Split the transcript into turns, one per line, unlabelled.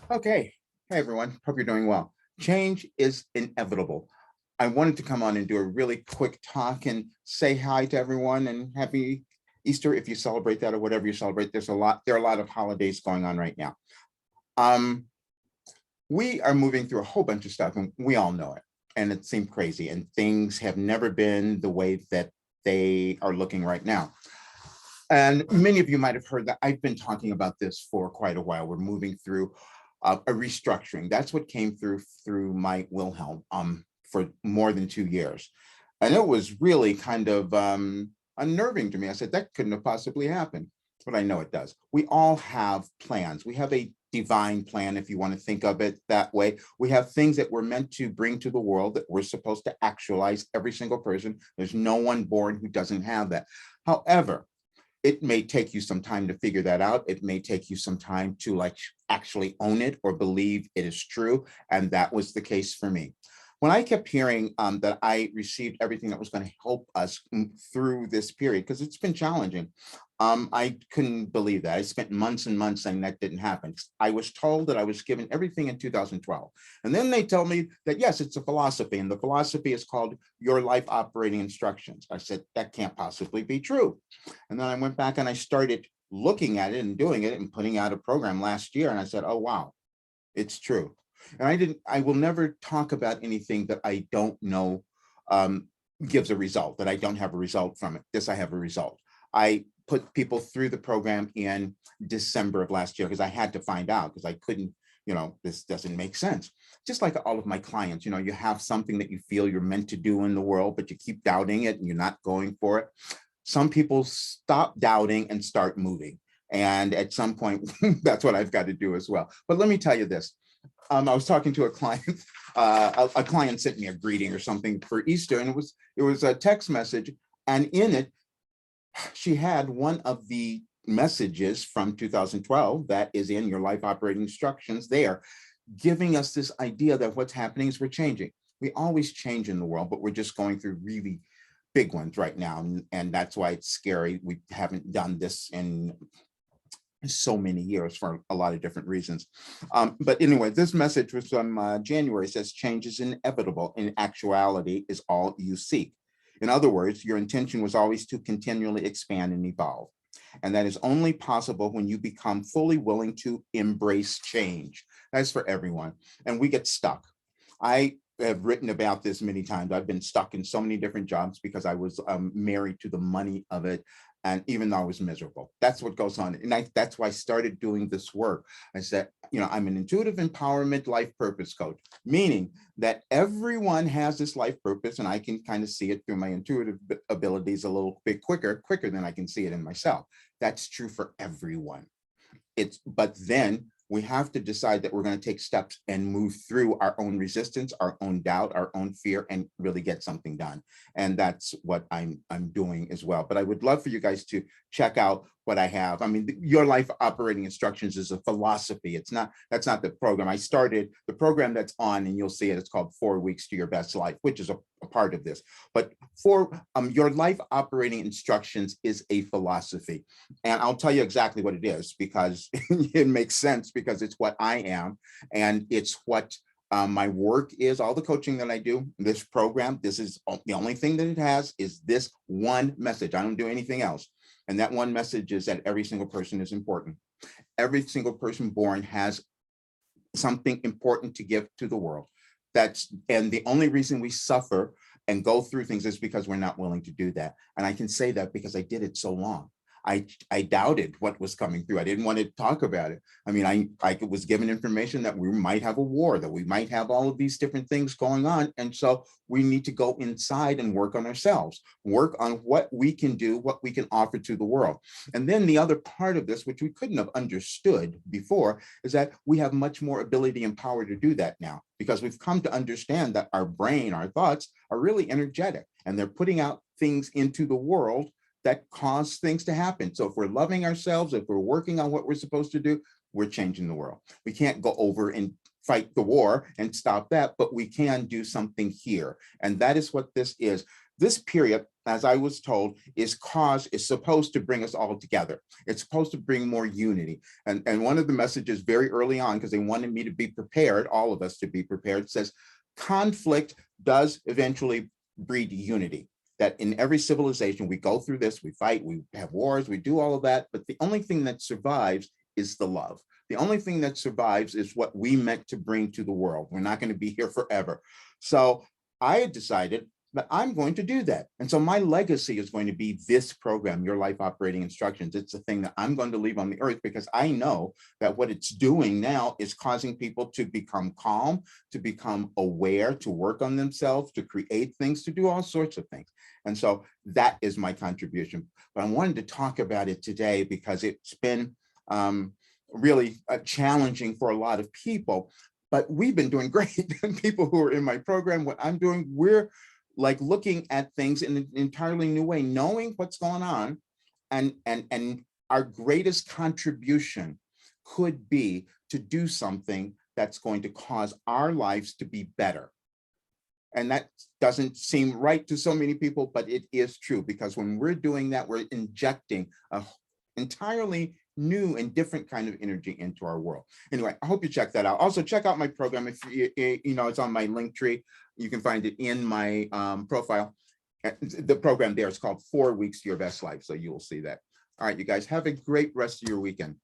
Okay. Hey, everyone. Hope you're doing well. Change is inevitable. I wanted to come on and do a really quick talk and say hi to everyone and happy Easter if you celebrate that or whatever you celebrate. There are a lot of holidays going on right now. Um, we are moving through a whole bunch of stuff and we all know it. And it seemed crazy and things have never been the way that they are looking right now. And many of you might have heard that I've been talking about this for quite a while. We're moving through a restructuring. That's what came through my Wilhelm for more than 2 years. And it was really kind of unnerving to me. I said, that couldn't have possibly happened, but I know it does. We all have plans. We have a divine plan, if you want to think of it that way. We have things that we're meant to bring to the world that we're supposed to actualize, every single person. There's no one born who doesn't have that. However, it may take you some time to figure that out. It may take you some time to actually own it or believe it is true. And that was the case for me. When I kept hearing that I received everything that was going to help us through this period, because it's been challenging, I couldn't believe that. I spent months and months saying that didn't happen. I was told that I was given everything in 2012. And then they tell me that, yes, it's a philosophy. And the philosophy is called Your Life Operating Instructions. I said, that can't possibly be true. And then I went back and I started looking at it and doing it and putting out a program last year. And I said, oh, wow, it's true. And I will never talk about anything that I don't know gives a result, that I don't have a result from it. This, I have a result. I put people through the program in December of last year because I had to find out because I couldn't, this doesn't make sense. Just like all of my clients, you have something that you feel you're meant to do in the world, but you keep doubting it and you're not going for it. Some people stop doubting and start moving. And at some point, that's what I've got to do as well. But let me tell you this. I was talking to a client. A client sent me a greeting or something for Easter, and it was a text message, and in it, she had one of the messages from 2012 that is in Your Life Operating Instructions there, giving us this idea that what's happening is we're changing. We always change in the world, but we're just going through really big ones right now, and that's why it's scary. We haven't done this in so many years for a lot of different reasons. But anyway, this message was from January. It says, change is inevitable. In actuality is all you seek. In other words, your intention was always to continually expand and evolve. And that is only possible when you become fully willing to embrace change. That's for everyone. And we get stuck. I have written about this many times. I've been stuck in so many different jobs because I was married to the money of it. And even though I was miserable, that's what goes on. And that's why I started doing this work. I said, I'm an intuitive empowerment life purpose coach, meaning that everyone has this life purpose and I can kind of see it through my intuitive abilities a little bit quicker than I can see it in myself. That's true for everyone. But then we have to decide that we're going to take steps and move through our own resistance, our own doubt, our own fear, and really get something done. And that's what I'm doing as well. But I would love for you guys to check out what I have. I mean, Your Life Operating Instructions is a philosophy. That's not the program. I started the program that's on, and you'll see it. It's called 4 Weeks to Your Best Life, which is a part of this. But for Your Life Operating Instructions is a philosophy. And I'll tell you exactly what it is because it makes sense because it's what I am and it's what my work is. All the coaching that I do, this program, this is the only thing that it has is this one message. I don't do anything else. And that one message is that every single person is important. Every single person born has something important to give to the world. And the only reason we suffer and go through things is because we're not willing to do that. And I can say that because I did it so long. I doubted what was coming through. I didn't want to talk about it. I mean, I was given information that we might have a war, that we might have all of these different things going on. And so we need to go inside and work on ourselves, work on what we can do, what we can offer to the world. And then the other part of this, which we couldn't have understood before, is that we have much more ability and power to do that now, because we've come to understand that our brain, our thoughts are really energetic, and they're putting out things into the world that cause things to happen. So if we're loving ourselves, if we're working on what we're supposed to do, we're changing the world. We can't go over and fight the war and stop that, but we can do something here. And that is what this is. This period, as I was told, is supposed to bring us all together. It's supposed to bring more unity. And one of the messages very early on, because they wanted me to be prepared, all of us to be prepared, says conflict does eventually breed unity. That in every civilization, we go through this, we fight, we have wars, we do all of that, but the only thing that survives is the love. The only thing that survives is what we meant to bring to the world. We're not going to be here forever. So I had decided that I'm going to do that. And so my legacy is going to be this program, Your Life Operating Instructions. It's the thing that I'm going to leave on the earth, because I know that what it's doing now is causing people to become calm, to become aware, to work on themselves, to create things, to do all sorts of things. And so that is my contribution. But I wanted to talk about it today because it's been really challenging for a lot of people, but we've been doing great. People who are in my program, what I'm doing, we're like looking at things in an entirely new way, knowing what's going on, and our greatest contribution could be to do something that's going to cause our lives to be better. And that doesn't seem right to so many people, but it is true, because when we're doing that, we're injecting a entirely new and different kind of energy into our world. Anyway, I hope you check that out. Also, check out my program. If you know, it's on my link tree. You can find it in my profile. The program there is called 4 Weeks to Your Best Life. So you will see that. All right, you guys have a great rest of your weekend.